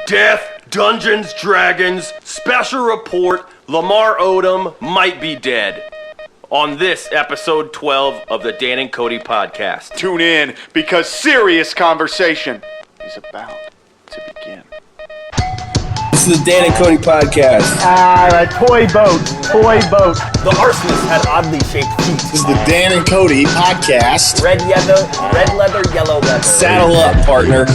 Death, Dungeons, Dragons, special report, Lamar Odom might be dead. On this episode 12 of the Dan and Kody podcast. Tune in because serious conversation is about to begin. This is the Dan and Kody podcast. Toy boat. The arsonist had oddly shaped feet. This is the Dan and Kody podcast. Red leather, yellow leather. Saddle up, partner.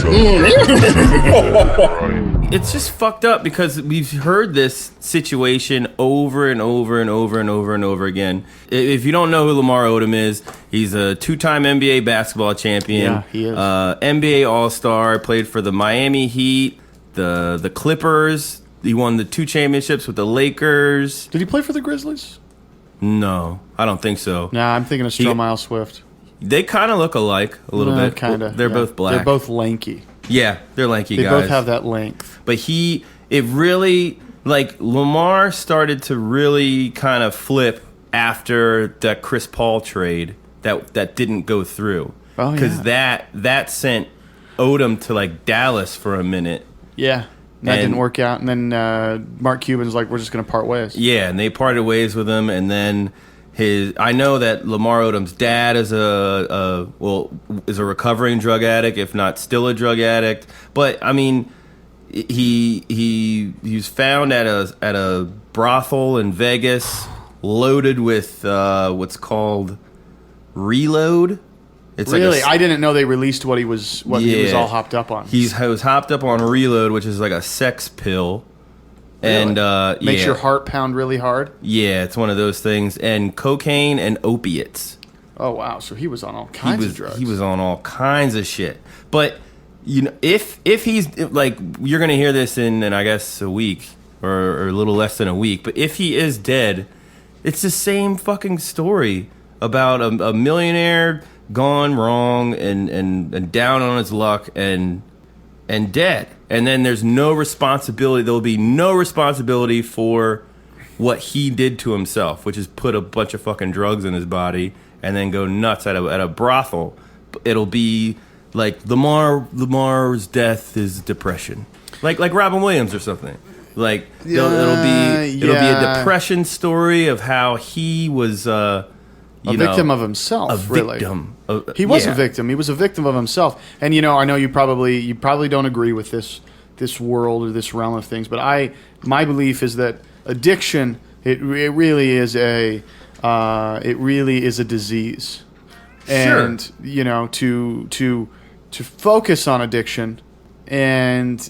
It's just fucked up because we've heard this situation over and over and over and over and over again. If you don't know who Lamar Odom is, he's a two-time NBA basketball champion. Yeah, he is. NBA All-Star, played for the Miami Heat, the Clippers. He won the 2 championships with the Lakers. Did he play for the Grizzlies? No, I don't think so. Nah, I'm thinking of Stromile Swift. They kind of look alike a little bit. Kind of. They're both black. They're both lanky. Yeah, they're lanky They guys. both have that length. But Lamar started to really kind of flip after that Chris Paul trade that didn't go through. Oh, yeah. Because that sent Odom to Dallas for a minute. Yeah. That didn't work out. And then Mark Cuban's like, we're just going to part ways. Yeah, and they parted ways with him. And then I know that Lamar Odom's dad is a recovering drug addict, if not still a drug addict. But I mean, he was found at a brothel in Vegas, loaded with what's called reload. It's really? I didn't know they released what he was all hopped up on. He was hopped up on reload, which is like a sex pill. Really? And makes your heart pound really hard. Yeah, it's one of those things. And cocaine and opiates. Oh wow! So he was on all kinds of drugs. He was on all kinds of shit. But you know, if he's you're gonna hear this in I guess a week or a little less than a week. But if he is dead, it's the same fucking story about a millionaire gone wrong and down on his luck and dead. And then there's no responsibility. There'll be no responsibility for what he did to himself, which is put a bunch of fucking drugs in his body and then go nuts at a brothel. It'll be like Lamar's death is depression, like Robin Williams or something. It'll be a depression story of how he was a victim of himself. A victim. Really. He was a victim. He was a victim of himself. And I know you probably don't agree with this world or this realm of things, but my belief is that addiction it really is a disease. And to focus on addiction and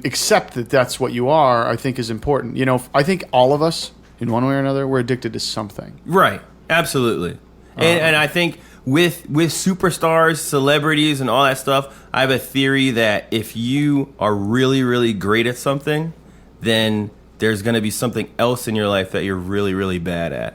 accept that that's what you are, I think is important. I think all of us in one way or another we're addicted to something. Right. Absolutely. And I think with superstars, celebrities, and all that stuff, I have a theory that if you are really, really great at something, then there's going to be something else in your life that you're really, really bad at.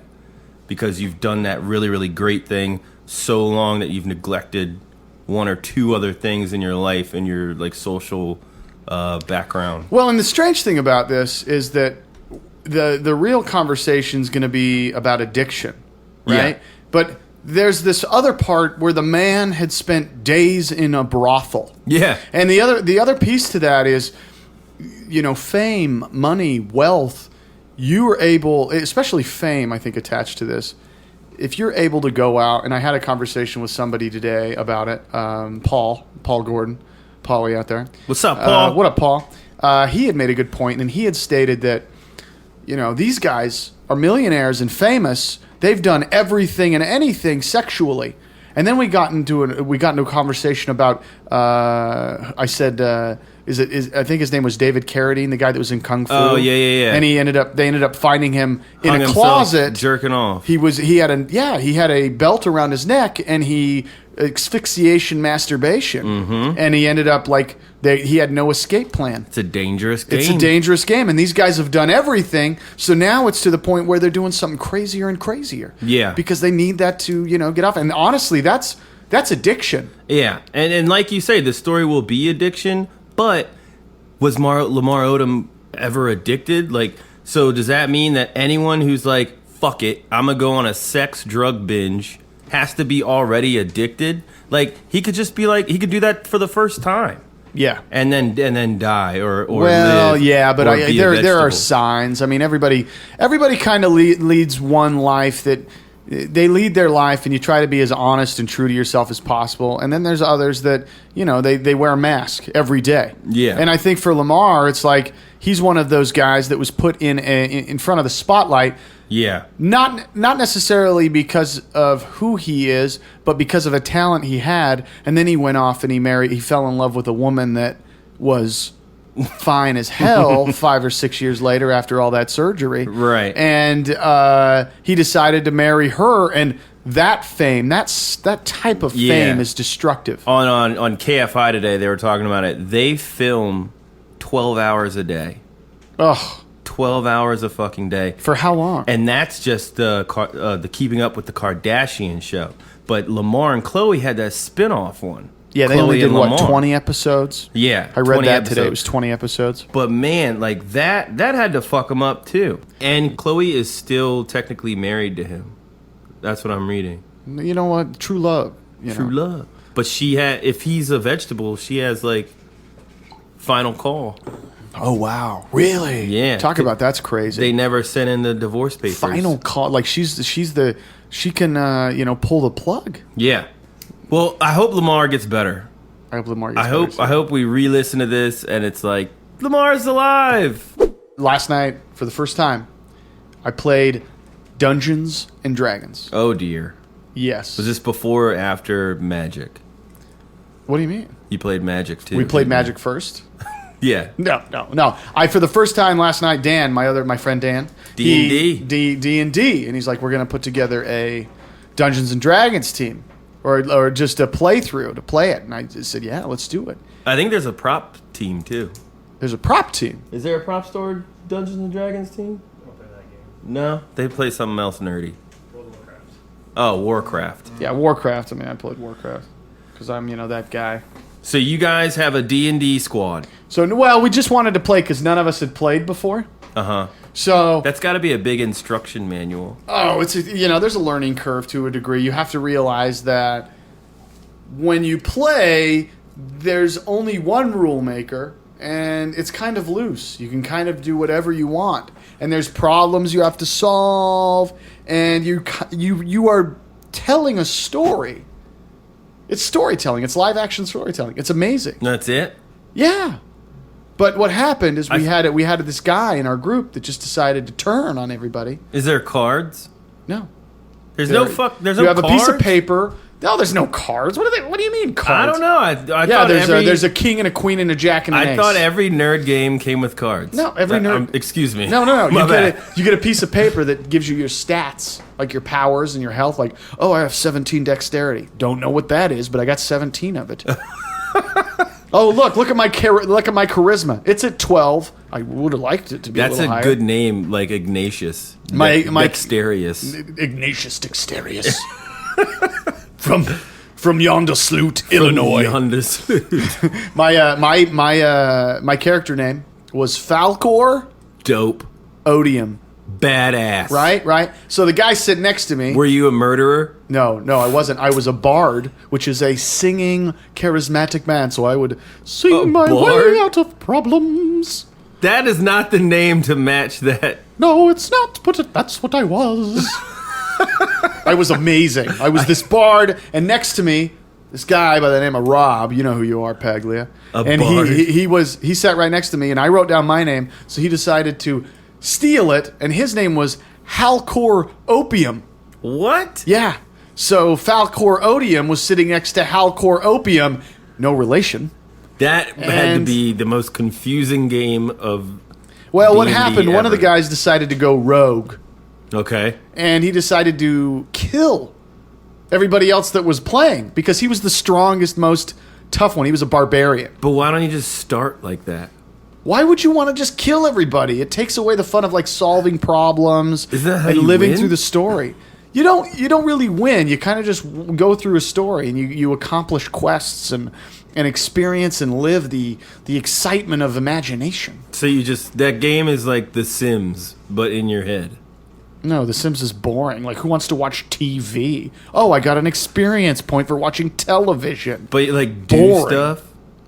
Because you've done that really, really great thing so long that you've neglected one or two other things in your life and your social background. Well, and the strange thing about this is that the real conversation is going to be about addiction. Right? Yeah. But there's this other part where the man had spent days in a brothel. Yeah. And the other piece to that is, fame, money, wealth. You were able, especially fame, I think, attached to this. If you're able to go out, and I had a conversation with somebody today about it, Paul Gordon, Paulie out there. What's up, Paul? What up, Paul? He had made a good point, and he had stated that, these guys are millionaires and famous. They've done everything and anything sexually, and then we got into a conversation about. I said, I think his name was David Carradine, the guy that was in Kung Fu. Oh yeah. And they ended up finding him in a closet, jerking off. He had a belt around his neck, and asphyxiation masturbation, and he ended up he had no escape plan. It's a dangerous game. It's a dangerous game, and these guys have done everything. So now it's to the point where they're doing something crazier and crazier. Yeah, because they need that to get off. And honestly, that's addiction. Yeah, and like you say, the story will be addiction. But was Lamar Odom ever addicted? So does that mean that anyone who's fuck it, I'm gonna go on a sex drug binge has to be already addicted? He could just be he could do that for the first time. Yeah. and then die or well, live, yeah, but or be a there are vegetable. signs. I mean, everybody kind of leads one life that they lead their life, and you try to be as honest and true to yourself as possible. And then there's others that they wear a mask every day. Yeah. And I think for Lamar, it's like he's one of those guys that was put in front of the spotlight. Yeah. Not necessarily because of who he is, but because of a talent he had. And then he went off and he fell in love with a woman that was fine as hell 5 or 6 years later after all that surgery. Right. And he decided to marry her, and that fame, that type of fame is destructive. On KFI today, they were talking about it. They film 12 hours a day. Ugh. 12 hours a fucking day. For how long? And that's just the Keeping Up with the Kardashian show. But Lamar and Chloe had that spin-off one. Yeah, they Chloe only did, and what, Lamar. 20 episodes? Yeah. I read 20 that today. It episodes. was 20 episodes. But man, like that had to fuck him up too. And Chloe is still technically married to him. That's what I'm reading. You know what? True love. True love. But if he's a vegetable, she has like final call. Oh, wow. Really? Yeah. Talk about that's crazy. They never sent in the divorce papers. Final call. Like she can pull the plug. Yeah. Well, I hope Lamar gets better. I hope Lamar I gets better. hope we re-listen to this and it's like Lamar's alive. Last night, for the first time, I played Dungeons and Dragons. Oh dear. Yes. Was this before or after Magic? What do you mean? You played Magic too. We played Magic first? Yeah. No. For the first time last night, Dan, my friend Dan, D&D. D&D, and he's like, we're going to put together a Dungeons and Dragons team, or just a playthrough to play it. And I just said, yeah, let's do it. I think there's a prop team too. There's a prop team. Is there a prop store Dungeons and Dragons team? I don't play that game. No, they play something else nerdy. World of Warcraft. Oh, Warcraft. Yeah, Warcraft. I mean, I played Warcraft because I'm, that guy. So you guys have a D&D squad. So, well, we just wanted to play because none of us had played before. Uh-huh. So That's got to be a big instruction manual. there's a learning curve to a degree. You have to realize that when you play, there's only one rule maker, and it's kind of loose. You can kind of do whatever you want, and there's problems you have to solve, and you are telling a story. It's storytelling. It's live action storytelling. It's amazing. That's it? Yeah. But what happened is we had this guy in our group that just decided to turn on everybody. Is there cards? No. There's You no have cards? a piece of paper. No, there's no cards. What do you mean cards? I don't know. I Yeah, thought there's a king and a queen and a jack and an I ace. thought every nerd game came with cards. No, every nerd- excuse me. No. My bad. You get a piece of paper that gives you your stats, like your powers and your health. Like, oh, I have 17 dexterity. Don't know what that is, but I got 17 of it. Oh, look at my charisma. It's at 12. I would have liked it to be That's a little a higher. good name, like Ignatius. My Dexterius. Ignatius Dexterius. from yonder sloot, Illinois. My character name was Falcor Dope. Odium. Badass. Right. So the guy sitting next to me. Were you a murderer? No, I wasn't. I was a bard, which is a singing, charismatic man. So I would sing my bard? way out of problems. That is not the name to match that. No, it's not. But that's what I was. I was amazing. I was this bard, and next to me, this guy by the name of Rob. You know who you are, Paglia. And bard. he sat right next to me, and I wrote down my name. So he decided to steal it, and his name was Halcor Opium. What? Yeah. So Falcor Odium was sitting next to Halcor Opium. No relation. That had to And- be the most confusing game of. Well, what D&D happened? One of the ever. guys decided to go rogue, Okay. and he decided to kill everybody else that was playing because he was the strongest, most tough one. He was a barbarian. But why don't you just start like that? Why would you want to just kill everybody? It takes away the fun of like solving problems Is that how and you living win? through the story. You don't really win. You kind of just go through a story and you accomplish quests and experience and live the excitement of imagination. So that game is like The Sims, but in your head. No, The Sims is boring. Like, who wants to watch TV? Oh, I got an experience point for watching television. But like do Boring. stuff.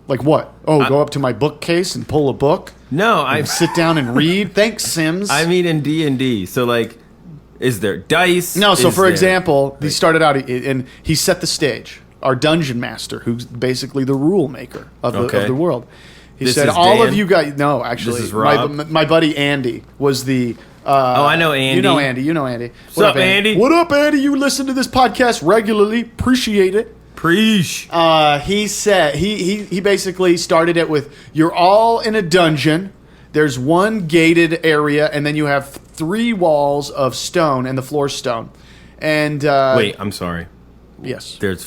Like what? Oh, go up to my bookcase and pull a book? No, I Sit down and read? Thanks, Sims. I mean in D&D. So like, is there dice? No, so Is for there- example, he started out and he set the stage. Our dungeon master, who's basically the rule maker of the world. He This said, is all Dan? of you guys... No, actually. This is Rob? My buddy Andy was the... Oh, I know Andy. You know Andy. What's up, Andy? What up, Andy? You listen to this podcast regularly. Appreciate it. Preach. He said he basically started it with, you're all in a dungeon. There's one gated area, and then you have 3 walls of stone, and the floor's stone. And Wait, I'm sorry. yes, There's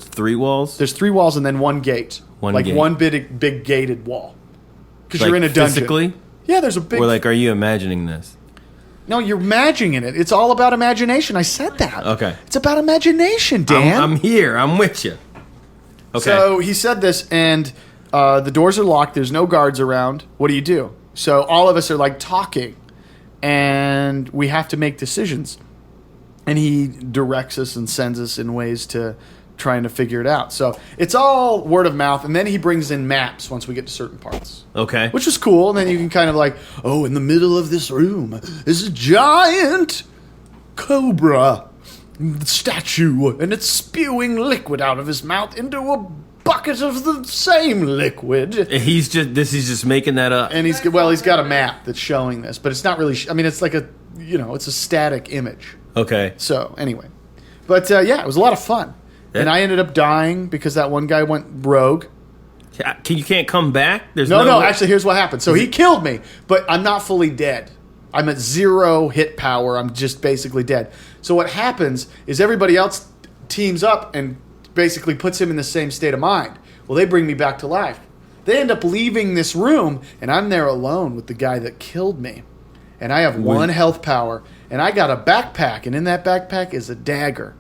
3 walls? there's 3 walls and then one gate, One like gate. one big gated wall. Because Like you're in a dungeon. physically? Yeah, there's a big. Or like, are you imagining this? No, you're imagining it. It's all about imagination. I said that. Okay. It's about imagination, Dan. I'm here. I'm with you. Okay. So he said this, and the doors are locked. There's no guards around. What do you do? So all of us are like talking, and we have to make decisions. And he directs us and sends us in ways to trying to figure it out. So it's all word of mouth, and then he brings in maps once we get to certain parts. Okay. Which is cool. And then you can kind of like, oh, in the middle of this room is a giant cobra statue, and it's spewing liquid out of his mouth into a bucket of the same liquid. He's just making that up. And he's got a map that's showing this, but it's not really. I mean, it's like it's a static image. Okay. So anyway, but yeah, it was a lot of fun. Yeah. And I ended up dying because that one guy went rogue. You can't come back? There's No, way- actually, here's what happened. So he killed me, but I'm not fully dead. I'm at 0 hit power. I'm just basically dead. So what happens is everybody else teams up and basically puts him in the same state of mind. Well, they bring me back to life. They end up leaving this room, and I'm there alone with the guy that killed me. And I have 1 health power, and I got a backpack, and in that backpack is a dagger.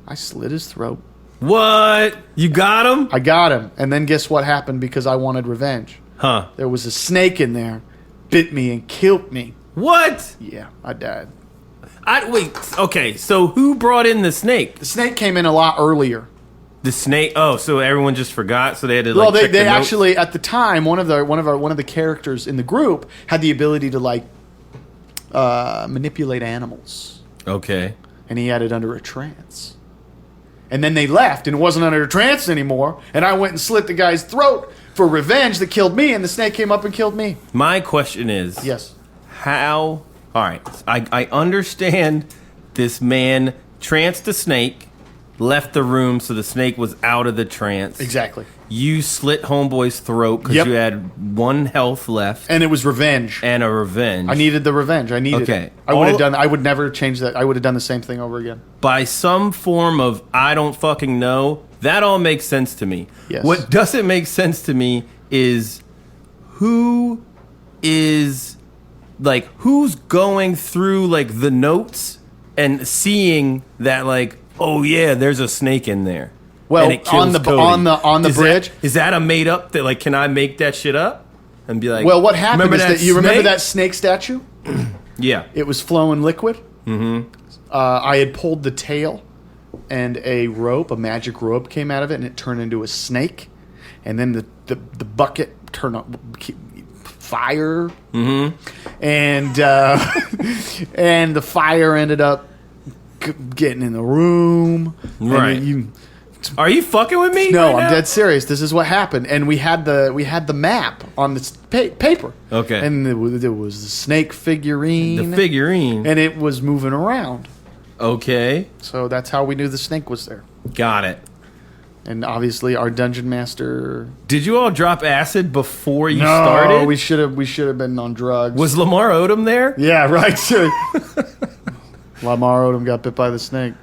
I slit his throat. What? You got him? I got him, and then guess what happened because I wanted revenge? Huh. There was a snake in there, bit me and killed me. What? Yeah, I died. Wait, okay, so who brought in the snake? The snake came in a lot earlier. The snake? Oh, so everyone just forgot, so they had to Well, check they the notes? actually at the time one of the characters in the group had the ability to manipulate animals, Okay. and he had it under a trance. And then they left, and it wasn't under a trance anymore. And I went and slit the guy's throat for revenge that killed me, and the snake came up and killed me. My question is, Yes. how... All right, I understand this man tranced the snake, left the room so the snake was out of the trance. Exactly. You slit homeboy's throat because Yep. you had 1 health left And it was revenge. and a revenge. I needed the revenge. I needed Okay. it. I would never change that. I would have done the same thing over again. By some form of I don't fucking know, that all makes sense to me. Yes. What doesn't make sense to me is who's going through like the notes and seeing that like, oh yeah, there's a snake in there. Well, and it kills on the Kody. bridge. Is that a made up that like can I make that shit up and be like, Well, what happened remember is that that you remember snake? that snake statue? Yeah. It was flowing liquid. Mm-hmm. I had pulled the tail, and a magic rope came out of it, and it turned into a snake. And then the bucket turned on fire. Mm-hmm. And and the fire ended up getting in the room. Right. And Are you fucking with me? No, right I'm now? dead serious. This is what happened, and we had the map on this paper. Okay. and there was the snake figurine, The figurine. and it was moving around. Okay. So that's how we knew the snake was there. Got it. And obviously, our dungeon master. Did you all drop acid before you No, started? we should have been on drugs. Was Lamar Odom there? Yeah, right. Lamar Odom got bit by the snake.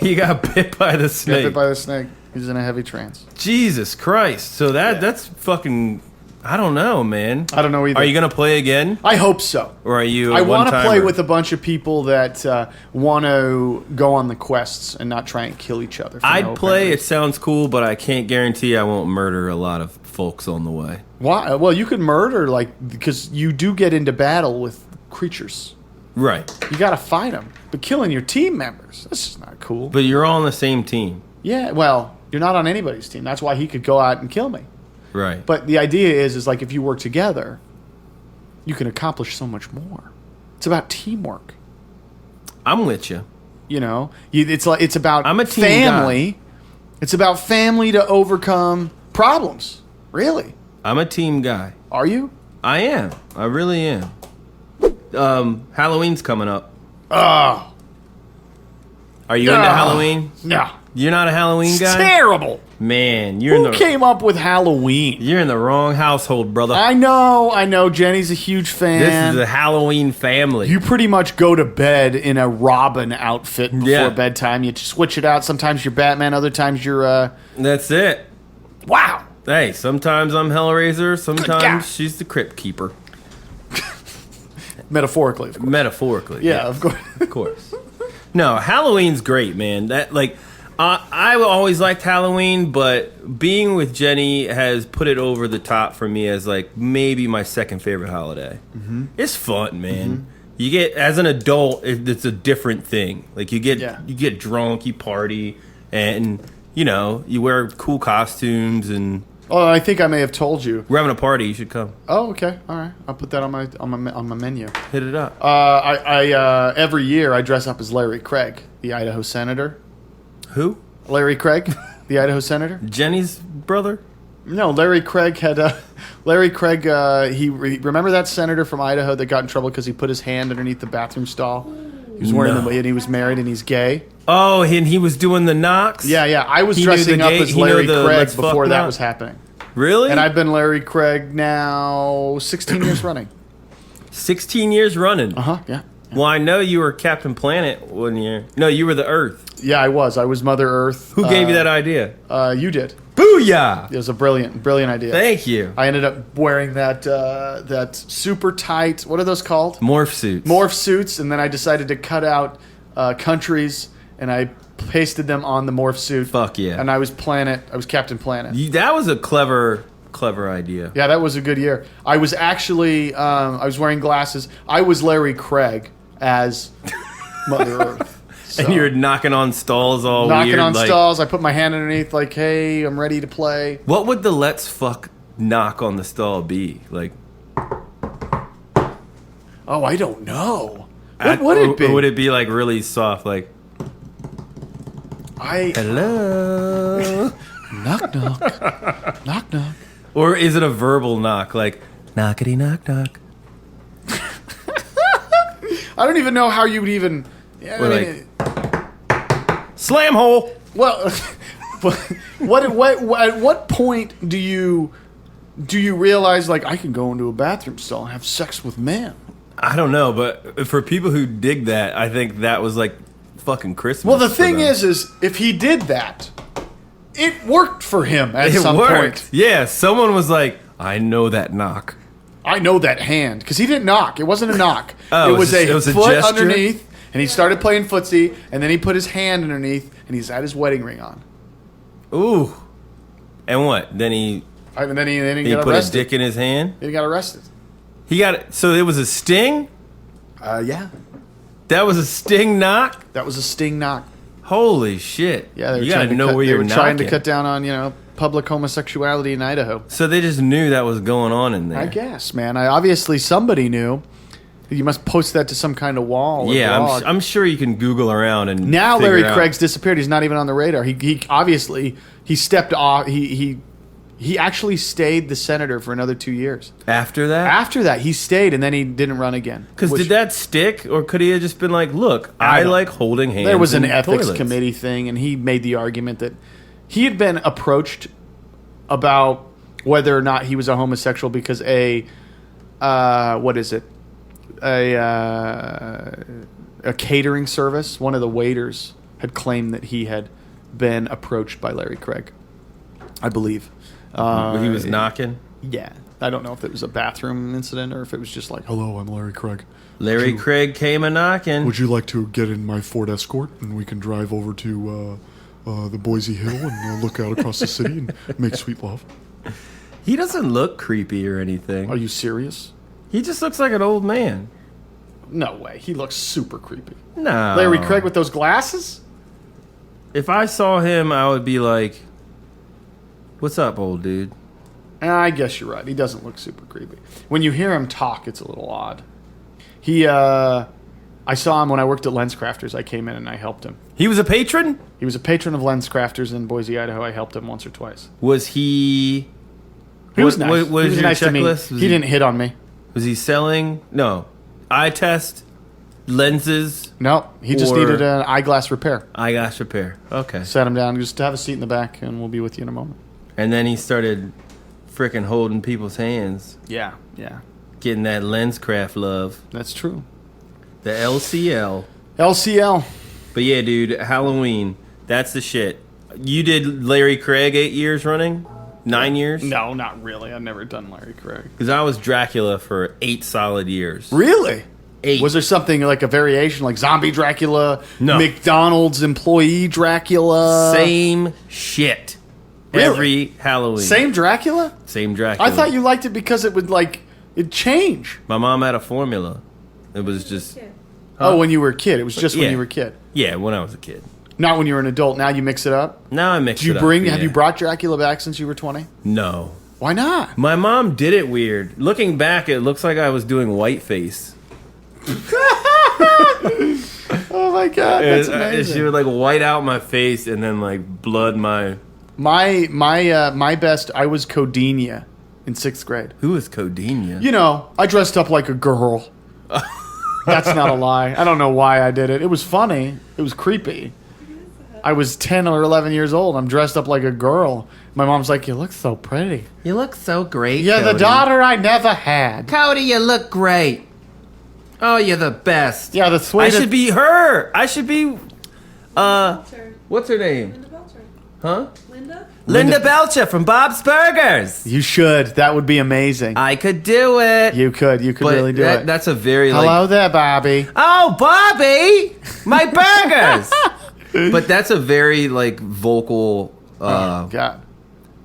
He got bit by the Got snake. bit by the snake. He's in a heavy trance. Jesus Christ. So that's fucking... I don't know, man. I don't know either. Are you going to play again? I hope so. Or are you I want to one-timer? play with a bunch of people that want to go on the quests and not try and kill each other. for I'd no play. apparent It sounds cool, but I can't guarantee I won't murder a lot of folks on the way. Why? Well, you could murder, because you do get into battle with creatures. Right. You got to fight them. But killing your team members, that's just not cool. But you're all on the same team. Yeah, well, you're not on anybody's team. That's why he could go out and kill me. Right. But the idea is like if you work together, you can accomplish so much more. It's about teamwork. I'm with you. You know, it's about I'm a team family. Guy. It's about family to overcome problems. Really. I'm a team guy. Are you? I am. I really am. Halloween's coming up. Oh. Are you into Halloween? No. You're not a Halloween guy? Terrible. Man, Who came up with Halloween? You're in the wrong household, brother. I know. Jenny's a huge fan. This is a Halloween family. You pretty much go to bed in a Robin outfit before bedtime. You switch it out. Sometimes you're Batman, other times you're... That's it. Wow. Hey, sometimes I'm Hellraiser, sometimes she's the Crypt Keeper. Metaphorically, of course. Metaphorically. Yeah, yes. of course. Of course. No, Halloween's great, man. I always liked Halloween, but being with Jenny has put it over the top for me as like maybe my second favorite holiday. Mm-hmm. It's fun, man. Mm-hmm. You get as an adult, it's a different thing. Like you get drunk, you party, and you wear cool costumes and. Oh, I think I may have told you. We're having a party. You should come. Oh, okay. All right. I'll put that on my menu. Hit it up. I every year I dress up as Larry Craig, the Idaho senator. Who? Larry Craig, the Idaho senator. Jenny's brother? No, Larry Craig had Larry Craig. Remember that senator from Idaho that got in trouble because he put his hand underneath the bathroom stall. He was wearing and he was married and he's gay. Oh, and he was doing the knocks? Yeah. I was dressing up as Larry Craig before that was happening. Really? And I've been Larry Craig now 16 years running. 16 years running? Uh-huh, yeah. Well, I know you were Captain Planet one year. No, you were the Earth. Yeah, I was. I was Mother Earth. Who gave you that idea? You did. Booyah! It was a brilliant idea. Thank you. I ended up wearing that super tight, what are those called? Morph suits. Morph suits, and then I decided to cut out countries, and I pasted them on the morph suit. Fuck yeah. And I was Captain Planet. That was a clever idea. Yeah, that was a good year. I was actually, I was wearing glasses. I was Larry Craig as Mother Earth. So, and you're knocking on stalls all knocking weird. Knocking on stalls. I put my hand underneath like, hey, I'm ready to play. What would the let's fuck knock on the stall be? Like, oh, I don't know. What would it be? Or would it be like really soft, like, hello? Knock, knock. Knock, knock. Or is it a verbal knock, like, knockity knock knock? I don't even know how you would even... slam hole. Well, at what point do you realize like I can go into a bathroom stall and have sex with men? I don't know, but for people who dig that, I think that was like fucking Christmas. Well, the thing is if he did that, it worked for him at some point. Yeah, someone was like, I know that knock. I know that hand because he didn't knock. It wasn't a knock. Oh, it was a foot gesture? underneath, and he started playing footsie, and then he put his hand underneath, and he's had his wedding ring on. Ooh, and what? Then he got put arrested. his dick in his hand. He got arrested. He got it. So it was a sting. Yeah. That was a sting knock. That was a sting knock. Holy shit! Yeah, they were you gotta know where they you're were trying to knocking. cut down on public homosexuality in Idaho. So they just knew that was going on in there. I guess, man. Obviously somebody knew. You must post that to some kind of wall. Yeah, I'm sure you can Google around and now figure Larry it out. Craig's disappeared. He's not even on the radar. He obviously stepped off. He actually stayed the senator for another 2 years. After that? After that, he stayed, and then he didn't run again. Because did that stick, or could he have just been like, look, I like holding hands? There was an in ethics toilets. committee thing, and he made the argument that he had been approached about whether or not he was a homosexual because a catering service, one of the waiters had claimed that he had been approached by Larry Craig, I believe. He was knocking? Yeah. I don't know if it was a bathroom incident or if it was just like, hello, I'm Larry Craig. Larry Craig came a knocking. Would you like to get in my Ford Escort and we can drive over to the Boise Hill and look out across the city and make sweet love? He doesn't look creepy or anything. Are you serious? He just looks like an old man. No way. He looks super creepy. No. Larry Craig with those glasses? If I saw him, I would be like, what's up, old dude? I guess you're right. He doesn't look super creepy. When you hear him talk, it's a little odd. I saw him when I worked at Lens Crafters. I came in and I helped him. He was a patron? He was a patron of Lens Crafters in Boise, Idaho. I helped him once or twice. Was he... He was nice. What He was was your nice to me. checklist? He didn't hit on me. Was he selling? No. Eye test, lenses, No, he just Or- needed an eyeglass repair. eyeglass repair. Okay. Sat him down. Just have a seat in the back, and we'll be with you in a moment. And then he started freaking holding people's hands, Yeah, yeah. getting that lens craft love, That's true. the LCL. LCL. But yeah, dude, Halloween, that's the shit. You did Larry Craig 8 years running? 9 years? No, not really. I've never done Larry Craig. Because I was Dracula for 8 solid years. Really? 8. Was there something like a variation, like Zombie Dracula, No. McDonald's employee Dracula? Same shit. Really? Every Halloween. Same Dracula? Same Dracula. I thought you liked it because it would it'd change. My mom had a formula. It was just... Oh, when you were a kid. It was just when Yeah. you were a kid. Yeah, when I was a kid. Not when you were an adult. Now you mix it up. Now I mix Do you it up. bring? yeah. Have you brought Dracula back since you were 20? No. Why not? My mom did it weird. Looking back, it looks like I was doing whiteface. Oh my god, that's She amazing. would like white out my face and then like blood my... My best. I was Codinia in 6th grade. Who is Codinia? You know, I dressed up like a girl. That's not a lie. I don't know why I did it. It was funny. It was creepy. I was 10 or 11 years old. I'm dressed up like a girl. My mom's like, "You look so pretty." You look so great, You're the daughter I never had. Kody, you look great. Oh, you're the best. Yeah, the I sweetest. should be her. I should be... Belcher. What's her name? Linda Belcher. Huh? Linda? Linda Belcher from Bob's Burgers. You should. That would be amazing. I could do it. You could. You could But really do it. That's a very Hello there, Bobby. Oh, Bobby, my burgers. But that's a very like vocal. God.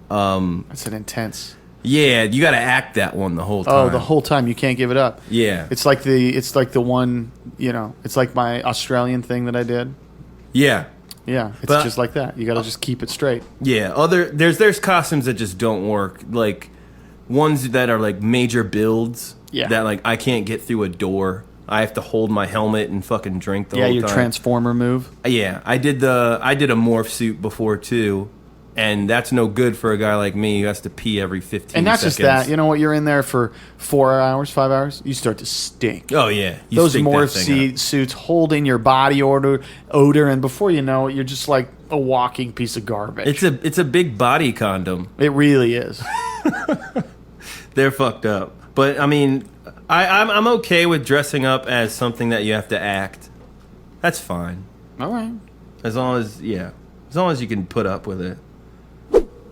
That's an intense. Yeah, you got to act that one the whole time. Oh, the whole time you can't give it up. Yeah, It's like the one, it's like my Australian thing that I did. yeah, Yeah, it's But- just like that. You got to just keep it straight. yeah. There's costumes that just don't work. Like ones that are like major builds. Yeah. That like I can't get through a door. I have to hold my helmet and fucking drink the Yeah, whole your time. transformer move. Yeah, I did a morph suit before too, and that's no good for a guy like me who has to pee every 15 And not seconds. just that, you know what? You're in there for 4 hours, 5 hours. You start to stink. Oh yeah, you Those stink that morph thing up. suits hold in your body odor, and before you know it, you're just like a walking piece of garbage. It's a big body condom. It really is. They're fucked up. But I mean, I'm okay with dressing up as something that you have to act. That's fine. All right. As long as you can put up with it.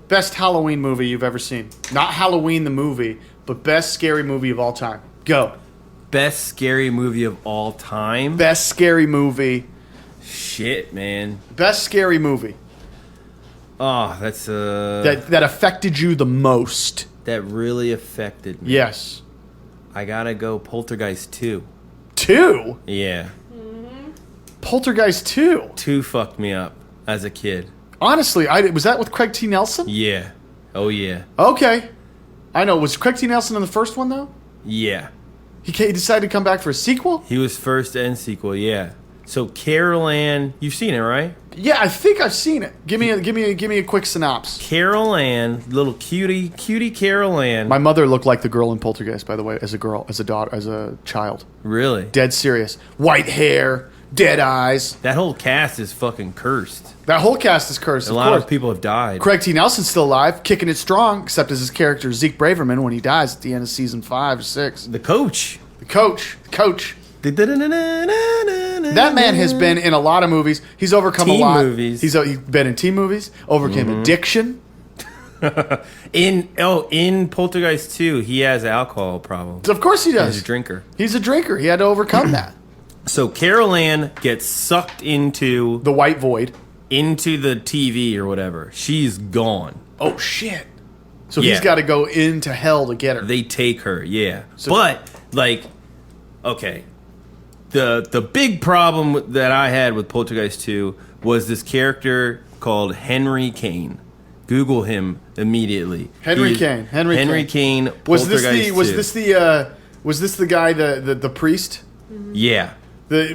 Best Halloween movie you've ever seen? Not Halloween the movie, but best scary movie of all time. Go. Best scary movie of all time? Best scary movie. Shit, man. Best scary movie Oh, that's that affected you the most. that really affected me. Yes. I gotta go Poltergeist 2. 2? Yeah. Poltergeist 2. 2 fucked me up as a kid. Honestly, was that with Craig T. Nelson? Yeah. Oh yeah. Okay. I know. Was Craig T. Nelson in the first one, though? Yeah. He decided to come back for a sequel? He was first and sequel, yeah. So Carol Ann, you've seen it, right? Yeah, I think I've seen it. Give me a quick synopsis. Carol Ann, little cutie Carol Ann. My mother looked like the girl in Poltergeist, by the way, as a girl, as a daughter, as a child. Really? Dead serious. White hair, dead eyes. That whole cast is fucking cursed. That whole cast is cursed, A of lot course. of people have died. Craig T. Nelson's still alive, kicking it strong, except as his character Zeke Braverman when he dies at the end of season 5 or 6. The coach. The coach. That That man has been in a lot of movies. He's overcome a Teen lot. movies. He's been in teen movies, overcame addiction. in Poltergeist 2, he has alcohol problems. Of course he does. He's a drinker. He's a drinker. He had to overcome that. So Carol Ann gets sucked into The white void. the TV or whatever. She's gone. Oh, shit. So Yeah. he's got to go into hell to get her. They take her, yeah. But like, okay, the big problem that I had with Poltergeist 2 was this character called Henry Kane, Google him immediately. Henry Kane. Henry Kane. Was this Poltergeist 2. the guy the priest? Yeah.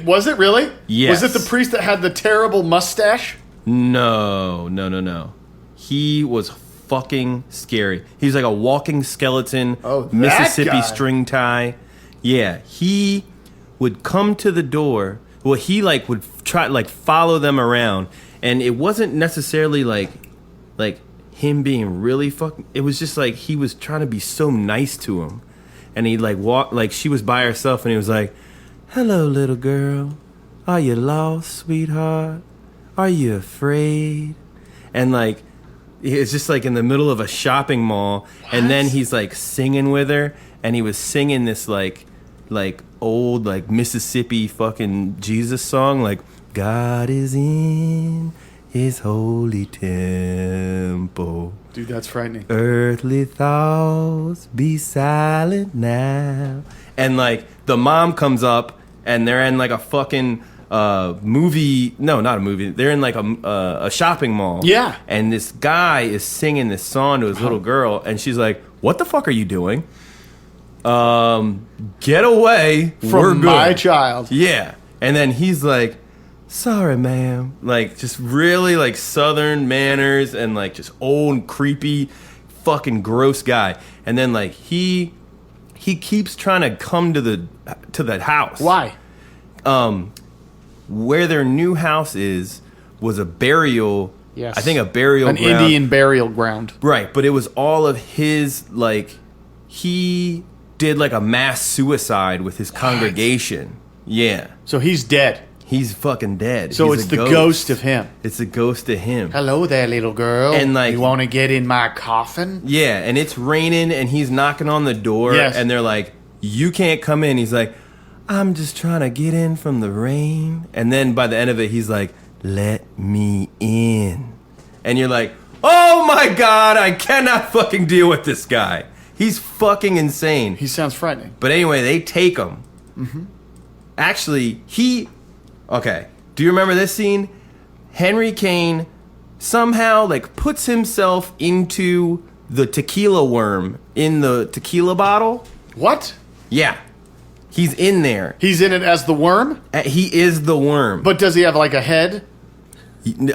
Was it really? Yes. Was it the priest that had the terrible mustache? No. He was fucking scary. He's like a walking skeleton. Oh, that Mississippi guy. string tie. Yeah, he would come to the door. Well, he like would try like follow them around, and it wasn't necessarily like him being really fucking. It was just like he was trying to be so nice to him, and he like walked like she was by herself, and he was like, "Hello, little girl. Are you lost, sweetheart? Are you afraid?" And like it's just like in the middle of a shopping mall, and then he's like singing with her, and he was singing this like old like Mississippi fucking Jesus song, like God is in his holy temple. Dude, that's frightening. Earthly thoughts be silent now. And like the mom comes up and they're in like a fucking movie. No, not a movie. They're in like a shopping mall. Yeah. And this guy is singing this song to his little girl, and she's like, "What the fuck are you doing? Get away From We're my good." child. Yeah. And then he's like, "Sorry, ma'am." Like, just really, like, southern manners and, like, just old, creepy, fucking gross guy. And then, like, he keeps trying to come to that house. Why? Where their new house was a burial. Yes. I think a burial An ground. Indian burial ground. Right, but it was all of his, like, he did, like, a mass suicide with his congregation. Yeah. So he's dead. He's fucking dead. So He's it's a the ghost of him. It's a ghost of him. Hello there, little girl. And, like- you want to get in my coffin? Yeah, and it's raining, and he's knocking on the door, Yes. and they're like, "You can't come in." He's like, "I'm just trying to get in from the rain." And then by the end of it, he's like, "Let me in." And you're like, "Oh my God, I cannot fucking deal with this guy. He's fucking insane." He sounds frightening. But anyway, they take him. Mm-hmm. Actually, okay. Do you remember this scene? Henry Kane somehow like puts himself into the tequila worm in the tequila bottle. What? Yeah. He's in there. He's in it as the worm? He is the worm. But does he have like a head?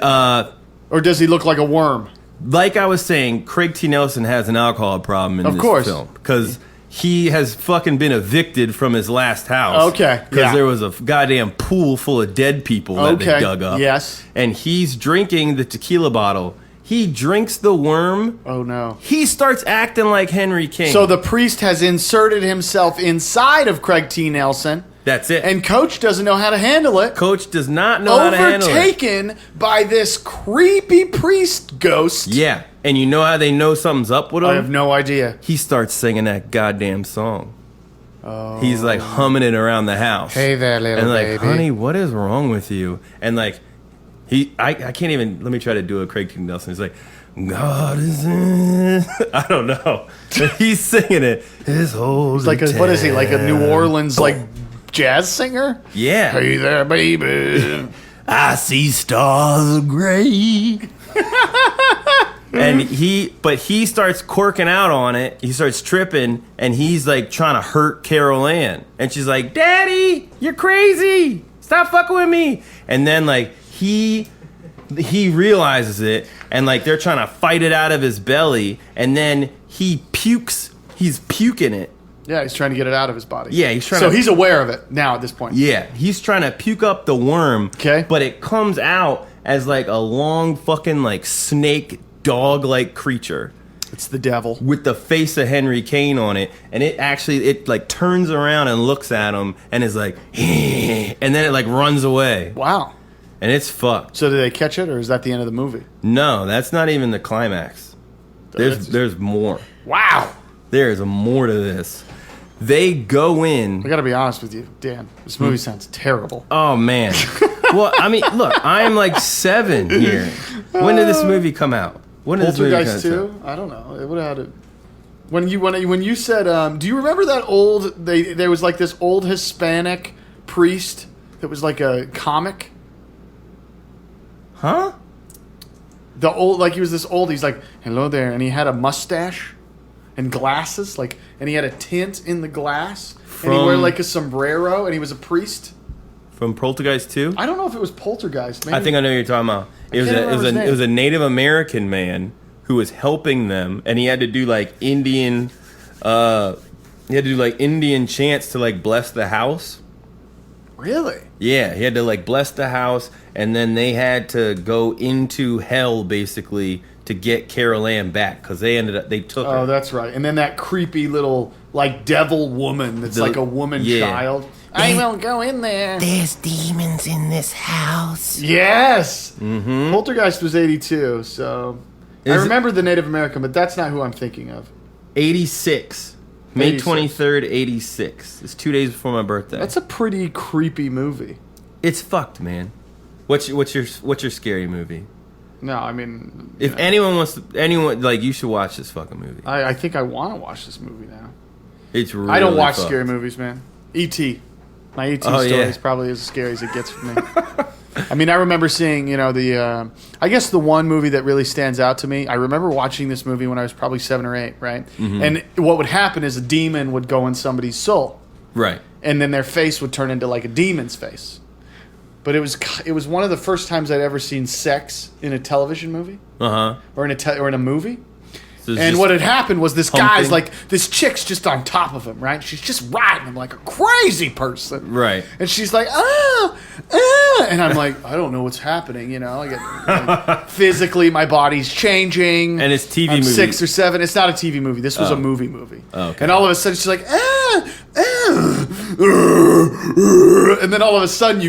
Or does he look like a worm? Like I was saying, Craig T. Nelson has an alcohol problem in Of this course. film. Because he has fucking been evicted from his last house. Okay, Because yeah. there was a goddamn pool full of dead people that they Okay, dug up. yes. And he's drinking the tequila bottle. He drinks the worm. Oh no. He starts acting like Henry King. So the priest has inserted himself inside of Craig T. Nelson. That's it. And Coach doesn't know how to handle it. Coach does not know how to handle it. Overtaken by this creepy priest ghost. Yeah. And you know how they know something's up with him? I have no idea. He starts singing that goddamn song. Oh. He's like humming it around the house. Hey there, little and like, baby. "Honey, what is wrong with you?" And like, I can't even. Let me try to do a Craig T. Nelson. He's like, "God is in." I don't know. He's singing it. His whole. He's like what is he, like a New Orleans like jazz singer? Yeah. Hey there, baby. I see stars of gray. And he starts corking out on it. He starts tripping, and he's like trying to hurt Carol Ann. And she's like, "Daddy, you're crazy. Stop fucking with me." And then like he realizes it, and like they're trying to fight it out of his belly, and then he pukes. He's puking it. Yeah, he's trying to get it out of his body. Yeah, he's trying So to. he's aware of it now at this point. Yeah, he's trying to puke up the worm. Okay. But it comes out as like a long fucking like snake dog-like creature It's the devil. with the face of Henry Kane on it, and it like turns around and looks at him and is like, and then it like runs away, Wow. and it's fucked. So did they catch it, or is that the end of the movie? No, that's not even the climax. There's more. Wow. There's more to this. They go in. I gotta be honest with you, Dan. This movie sounds terrible. Oh man. Well, I mean, look, I'm like 7 here. When did this movie come out? When did this movie come Poltergeist out? 2? I don't know. It would have had it. When you said, do you remember that old? There was like this old Hispanic priest that was like a comic. Huh? The old, like he was this old. He's like, hello there, and he had a mustache and glasses, like, and he had a tint in the glass, and he wore like a sombrero, and he was a priest. From Poltergeist 2? I don't know if it was Poltergeist. Maybe. I think I know what you're talking about. It was a Native American man who was helping them, and he had to do like Indian chants to like bless the house. Really? Yeah, he had to like bless the house, and then they had to go into hell basically to get Carol Ann back because they took her. Oh, that's right. And then that creepy little like devil woman that's like a woman child. I won't go in there. There's demons in this house. Yes. Mm-hmm. Poltergeist was 82, so I remember the Native American, but that's not who I'm thinking of. 86. May 23rd, 86. It's 2 days before my birthday. That's a pretty creepy movie. It's fucked, man. What's your scary movie? No, I mean, if anyone like, you should watch this fucking movie. I think I want to watch this movie now. It's really I don't watch fucked. scary movies, man. E.T. My E.T. story is probably as scary as it gets for me. I mean, I remember seeing, I guess the one movie that really stands out to me, I remember watching this movie when I was probably 7 or 8, right? Mm-hmm. And what would happen is a demon would go in somebody's soul. Right. And then their face would turn into like a demon's face. But it was one of the first times I'd ever seen sex in a television movie. Uh-huh. Or in a movie. So and what had happened was this pumping. guy's like, this chick's just on top of him, right? She's just riding him like a crazy person. Right. And she's like, and I'm like, I don't know what's happening, I get like, physically, my body's changing. And it's TV movie. 6 or 7. It's not a TV movie. This was a movie. Oh, okay. And all of a sudden she's like, and then all of a sudden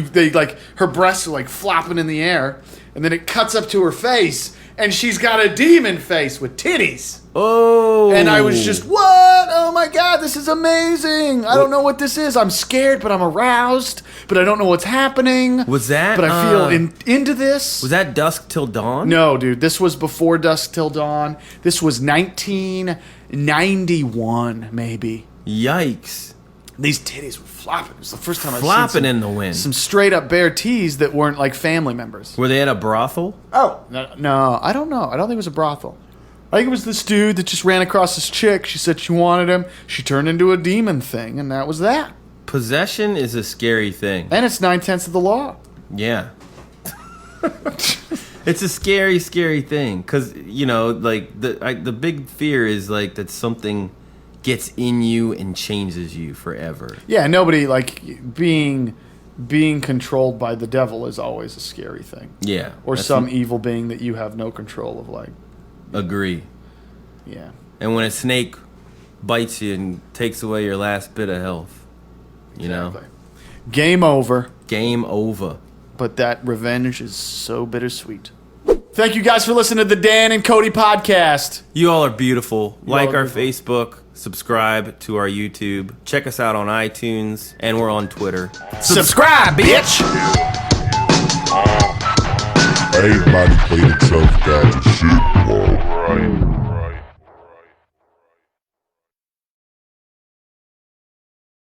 her breasts are like flopping in the air, and then it cuts up to her face. And she's got a demon face with titties. Oh. And I was just, what? Oh my God, this is amazing. I don't know what this is. I'm scared, but I'm aroused. But I don't know what's happening. Was that? But I feel into this. Was that Dusk Till Dawn? No, dude. This was before Dusk Till Dawn. This was 1991, maybe. Yikes. These titties were flopping. It was the first time I've flopping seen in the wind. Some straight up bare tees that weren't like family members. Were they at a brothel? Oh, no, I don't know. I don't think it was a brothel. I think it was this dude that just ran across this chick. She said she wanted him. She turned into a demon thing, and that was that. Possession is a scary thing. And it's 9/10 of the law. Yeah. It's a scary, scary thing. Because, like, the big fear is, like, that something gets in you and changes you forever. Yeah, nobody, like, being controlled by the devil is always a scary thing. Yeah. Or some evil being that you have no control of, like. Agree. Yeah. And when a snake bites you and takes away your last bit of health, Exactly. Game over. Game over. But that revenge is so bittersweet. Thank you guys for listening to the Dan and Kody podcast. You all are beautiful. Like all are our Facebook, subscribe to our YouTube, check us out on iTunes, and we're on Twitter. Subscribe, bitch! Everybody play the tough guy and shit, alright.